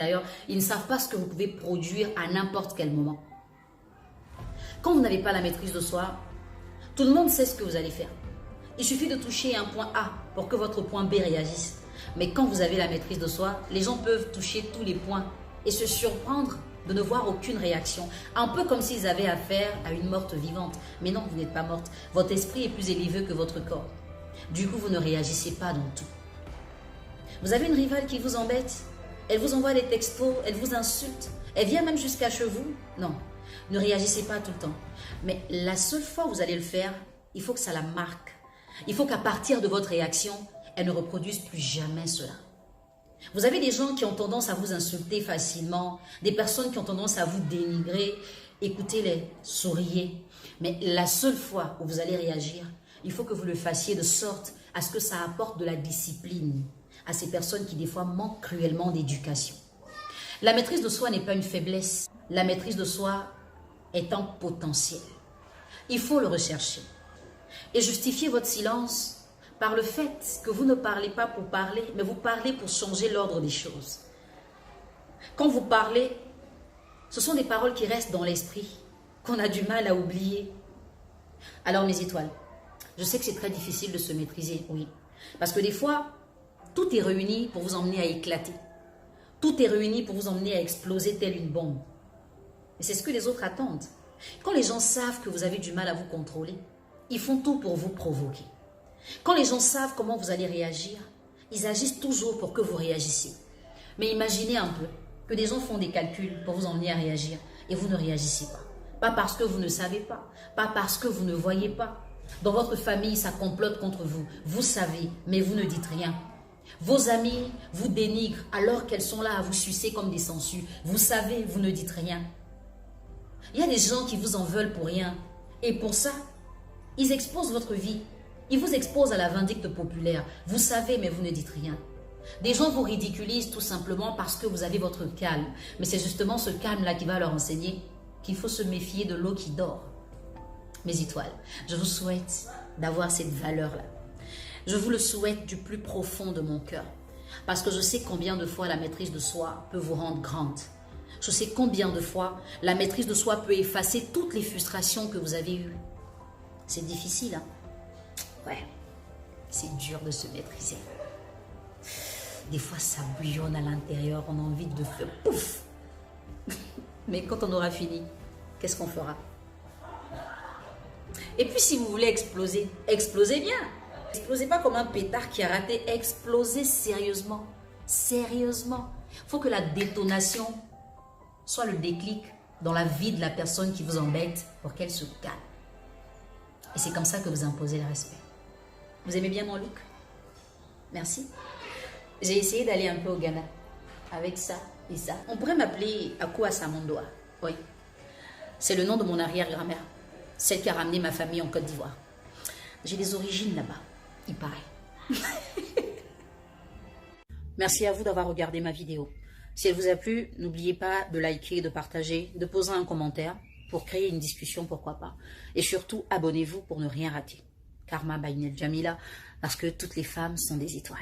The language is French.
D'ailleurs, ils ne savent pas ce que vous pouvez produire à n'importe quel moment. Quand vous n'avez pas la maîtrise de soi, tout le monde sait ce que vous allez faire. Il suffit de toucher un point A pour que votre point B réagisse. Mais quand vous avez la maîtrise de soi, les gens peuvent toucher tous les points et se surprendre de ne voir aucune réaction. Un peu comme s'ils avaient affaire à une morte vivante. Mais non, vous n'êtes pas morte. Votre esprit est plus élevé que votre corps. Du coup, vous ne réagissez pas dans tout. Vous avez une rivale qui vous embête. Elle vous envoie des textos, elle vous insulte. Elle vient même jusqu'à chez vous. Non, ne réagissez pas tout le temps. Mais la seule fois où vous allez le faire, il faut que ça la marque. Il faut qu'à partir de votre réaction, elle ne reproduise plus jamais cela. Vous avez des gens qui ont tendance à vous insulter facilement, des personnes qui ont tendance à vous dénigrer. Écoutez-les, souriez. Mais la seule fois où vous allez réagir, il faut que vous le fassiez de sorte à ce que ça apporte de la discipline à ces personnes qui des fois manquent cruellement d'éducation. La maîtrise de soi n'est pas une faiblesse. La maîtrise de soi est un potentiel. Il faut le rechercher. Et justifiez votre silence par le fait que vous ne parlez pas pour parler, mais vous parlez pour changer l'ordre des choses. Quand vous parlez, ce sont des paroles qui restent dans l'esprit, qu'on a du mal à oublier. Alors mes étoiles, je sais que c'est très difficile de se maîtriser, oui. Parce que des fois, tout est réuni pour vous emmener à éclater. Tout est réuni pour vous emmener à exploser telle une bombe. Et c'est ce que les autres attendent. Quand les gens savent que vous avez du mal à vous contrôler, ils font tout pour vous provoquer. Quand les gens savent comment vous allez réagir, ils agissent toujours pour que vous réagissiez. Mais imaginez un peu que des gens font des calculs pour vous emmener à réagir et vous ne réagissez pas. Pas parce que vous ne savez pas, pas parce que vous ne voyez pas. Dans votre famille, ça complote contre vous. Vous savez, mais vous ne dites rien. Vos amis vous dénigrent alors qu'elles sont là à vous sucer comme des sangsues. Vous savez, vous ne dites rien. Il y a des gens qui vous en veulent pour rien. Et pour ça, ils exposent votre vie. Ils vous exposent à la vindicte populaire. Vous savez, mais vous ne dites rien. Des gens vous ridiculisent tout simplement parce que vous avez votre calme. Mais c'est justement ce calme-là qui va leur enseigner qu'il faut se méfier de l'eau qui dort. Mes étoiles, je vous souhaite d'avoir cette valeur-là. Je vous le souhaite du plus profond de mon cœur. Parce que je sais combien de fois la maîtrise de soi peut vous rendre grande. Je sais combien de fois la maîtrise de soi peut effacer toutes les frustrations que vous avez eues. C'est difficile, hein? Ouais, c'est dur de se maîtriser. Des fois, ça bouillonne à l'intérieur, on a envie de faire pouf. Mais quand on aura fini, qu'est-ce qu'on fera? Et puis, si vous voulez exploser, explosez bien. Explosez pas comme un pétard qui a raté, explosez sérieusement. Sérieusement. Il faut que la détonation soit le déclic dans la vie de la personne qui vous embête pour qu'elle se calme. Et c'est comme ça que vous imposez le respect. Vous aimez bien mon look? Merci. J'ai essayé d'aller un peu au Ghana avec ça et ça. On pourrait m'appeler Akua Samondoa. Oui. C'est le nom de mon arrière-grand-mère. Celle qui a ramené ma famille en Côte d'Ivoire. J'ai des origines là-bas, il paraît. Merci à vous d'avoir regardé ma vidéo. Si elle vous a plu, n'oubliez pas de liker, de partager, de poser un commentaire pour créer une discussion, pourquoi pas. Et surtout, abonnez-vous pour ne rien rater. Karma by Nel Jamila, parce que toutes les femmes sont des étoiles.